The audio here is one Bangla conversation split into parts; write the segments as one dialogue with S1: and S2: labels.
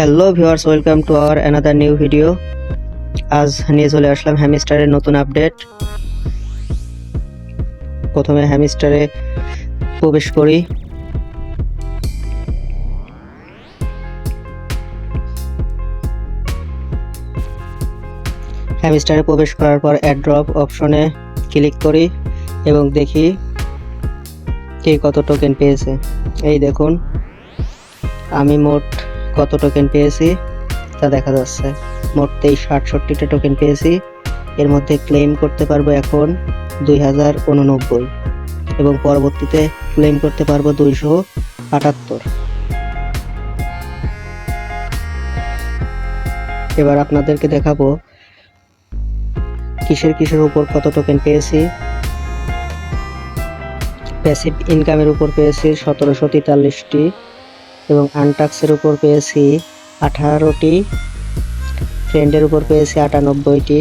S1: Hello viewers, welcome to our another new video. আজ নিয়ে চলে আসলাম হ্যামস্টারের নতুন আপডেট। প্রথমে হ্যামস্টারে প্রবেশ করি। হ্যামস্টারে প্রবেশ করার পর অ্যাড্রপ অপশনে ক্লিক করি এবং দেখি কে কত টোকেন পেয়েছে। এই দেখুন আমি মোট কত টোকেন পেয়েছি তা দেখা যাচ্ছে। মোট 2368টা টোকেন পেয়েছি। এর মধ্যে ক্লেম করতে পারবো এখন 2089 এবং পরবর্তীতে ক্লেম করতে পারবো 278। এবার আপনাদেরকে দেখাবো কিসের উপর কত টোকেন পেয়েছি। প্যাসিভ ইনকামের উপর পেয়েছি 1743টি এবং আনটাক্সের উপর পেয়েছি 18টি, ফ্রেন্ডের উপর পেয়েছি 98টি,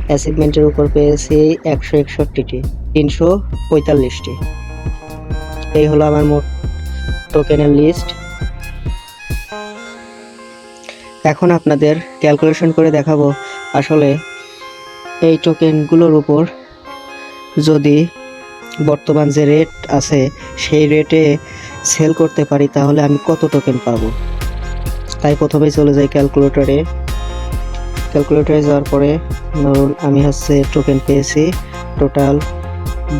S1: অ্যাচিভমেন্টের উপর পেয়েছি 161টি, 345টি। এই হলো আমার মোট টোকেনের লিস্ট। এখন আপনাদের ক্যালকুলেশন করে দেখাবো আসলে এই টোকেনগুলোর উপর যদি বর্তমান যে রেট আছে সেই রেটে সেল করতে পারি তাহলে আমি কত টোকেন পাবো। তাই প্রথমেই চলে যাই ক্যালকুলেটরে যাওয়ার পরে ধরুন আমি টোকেন পেয়েছি টোটাল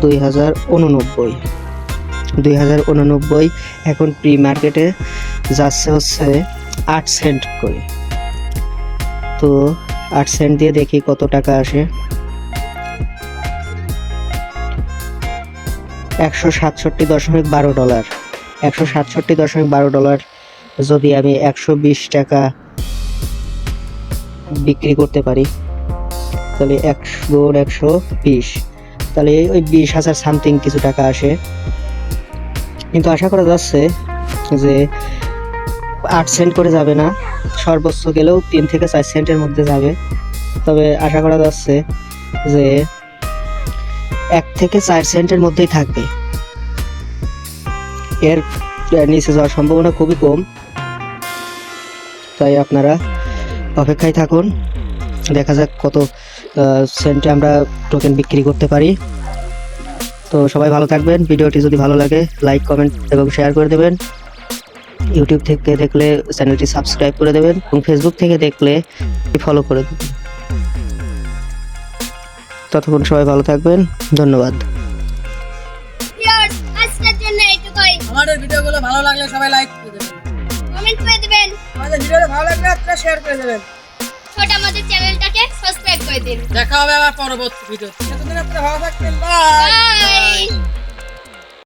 S1: 2089। এখন প্রি মার্কেটে যাচ্ছে 8 সেন্ট করে। তো 8 সেন্ট দিয়ে দেখি কত টাকা আসে। 167.12 ডলার। 167.12 ডলার যদি আমি 120 টাকা বিক্রি করতে পারি তাহলে 100 তাহলে ওই 20,000 সামথিং কিছু টাকা আসে। কিন্তু আশা করা যাচ্ছে যে 8 সেন্ট করে যাবে না, সর্বোচ্চ গেলেও 3 থেকে 4 সেন্টের মধ্যে যাবে। তবে আশা করা যাচ্ছে যে 1 থেকে 4 সেন্টের মধ্যেই থাকবে, এর নিচে যাওয়ার সম্ভাবনা খুবই কম। তাই আপনারা অপেক্ষায় থাকুন, দেখা যাক কত সেন্টে আমরা টোকেন বিক্রি করতে পারি। তো সবাই ভালো থাকবেন। ভিডিওটি যদি ভালো লাগে লাইক, কমেন্ট এবং শেয়ার করে দেবেন। ইউটিউব থেকে দেখলে চ্যানেলটি সাবস্ক্রাইব করে দেবেন এবং ফেসবুক থেকে দেখলে ফলো করে দেবেন। ততক্ষণ সবাই ভালো থাকবেন, ধন্যবাদ।
S2: আজকের জন্য এইটুকুই।
S3: আমাদের ভিডিওগুলো ভালো লাগলে সবাই লাইক করে দেবেন,
S2: কমেন্ট করে দিবেন।
S3: আমাদের ভিডিওটা ভালো লাগলে আপনারা শেয়ার করে দেবেন।
S2: ছোট আমাদের চ্যানেলটাকে সাবস্ক্রাইব করে দিন।
S3: দেখা হবে আবার পরবর্তী ভিডিওতে। ততদিন আপনারা ভালো থাকবেন। বাই।